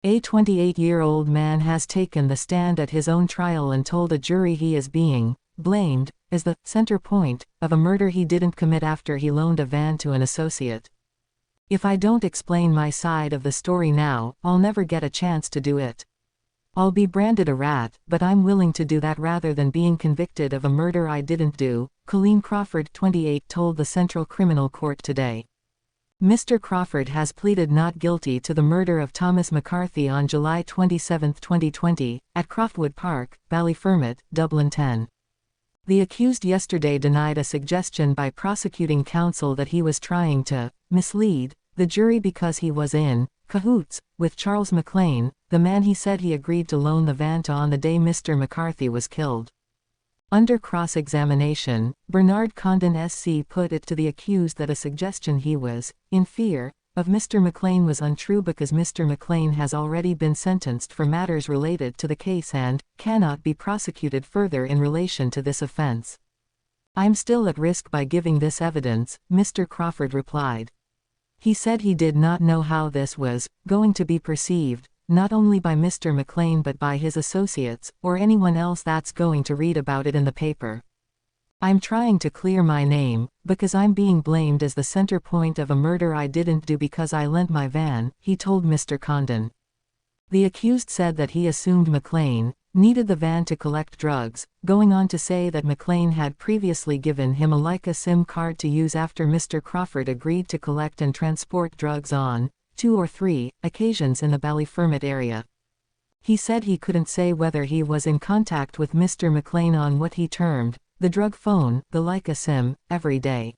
A 28-year-old man has taken the stand at his own trial and told a jury he is being blamed as the center point of a murder he didn't commit after he loaned a van to an associate. "If I don't explain my side of the story now, I'll never get a chance to do it. I'll be branded a rat, but I'm willing to do that rather than being convicted of a murder I didn't do," Colleen Crawford, 28, told the Central Criminal Court today. Mr. Crawford has pleaded not guilty to the murder of Thomas McCarthy on July 27, 2020, at Croftwood Park, Ballyfermot, Dublin 10. The accused yesterday denied a suggestion by prosecuting counsel that he was trying to mislead the jury because he was in cahoots with Charles McLean, the man he said he agreed to loan the van to on the day Mr. McCarthy was killed. Under cross-examination, Bernard Condon SC put it to the accused that a suggestion he was in fear of Mr. McLean was untrue because Mr. McLean has already been sentenced for matters related to the case and cannot be prosecuted further in relation to this offense. "I'm still at risk by giving this evidence," Mr. Crawford replied. He said he did not know how this was going to be perceived, not only by Mr. McLean but by his associates, or anyone else that's going to read about it in the paper. "I'm trying to clear my name, because I'm being blamed as the center point of a murder I didn't do because I lent my van," he told Mr. Condon. The accused said that he assumed McLean needed the van to collect drugs, going on to say that McLean had previously given him a Leica SIM card to use after Mr. Crawford agreed to collect and transport drugs on 2 or 3 occasions in the Ballyfermot area. He said he couldn't say whether he was in contact with Mr. McLean on what he termed the drug phone, the Leica SIM, every day.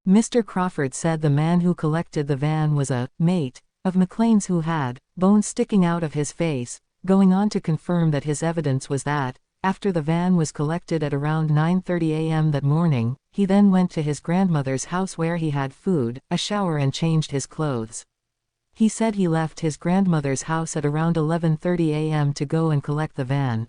Mr. Crawford said the man who collected the van was a mate of McLean's who had bones sticking out of his face, going on to confirm that his evidence was that, after the van was collected at around 9:30 a.m. that morning, he then went to his grandmother's house where he had food, a shower and changed his clothes. He said he left his grandmother's house at around 11:30 a.m. to go and collect the van.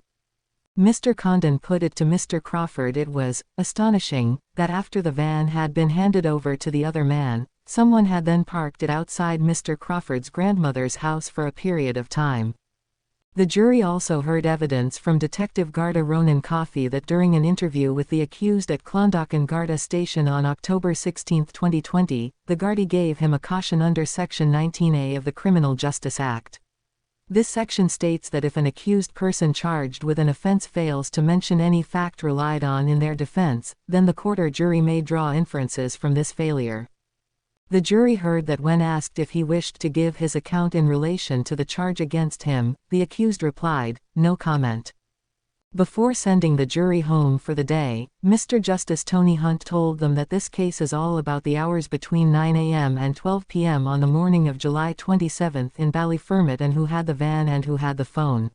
Mr. Condon put it to Mr. Crawford it was astonishing that after the van had been handed over to the other man, someone had then parked it outside Mr. Crawford's grandmother's house for a period of time. The jury also heard evidence from Detective Garda Ronan Coffey that during an interview with the accused at Clondalkin Garda Station on October 16, 2020, the Gardaí gave him a caution under Section 19A of the Criminal Justice Act. This section states that if an accused person charged with an offense fails to mention any fact relied on in their defense, then the court or jury may draw inferences from this failure. The jury heard that when asked if he wished to give his account in relation to the charge against him, the accused replied, "No comment." Before sending the jury home for the day, Mr. Justice Tony Hunt told them that this case is all about the hours between 9 a.m. and 12 p.m. on the morning of July 27 in Ballyfermot and who had the van and who had the phone.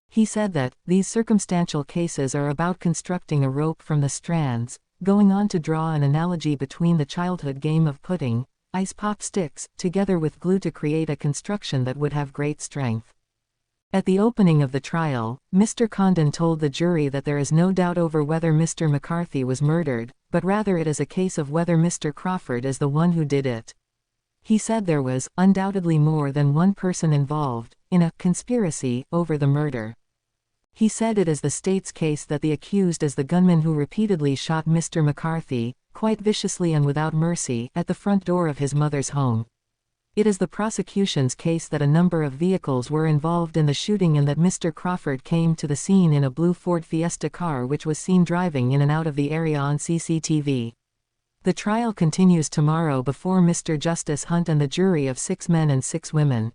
He said that these circumstantial cases are about constructing a rope from the strands, going on to draw an analogy between the childhood game of putting ice pop sticks together with glue to create a construction that would have great strength. At the opening of the trial, Mr. Condon told the jury that there is no doubt over whether Mr. McCarthy was murdered, but rather it is a case of whether Mr. Crawford is the one who did it. He said there was undoubtedly more than one person involved in a conspiracy over the murder. He said it is the state's case that the accused is the gunman who repeatedly shot Mr. McCarthy, quite viciously and without mercy, at the front door of his mother's home. It is the prosecution's case that a number of vehicles were involved in the shooting and that Mr. Crawford came to the scene in a blue Ford Fiesta car which was seen driving in and out of the area on CCTV. The trial continues tomorrow before Mr. Justice Hunt and the jury of 6 men and 6 women.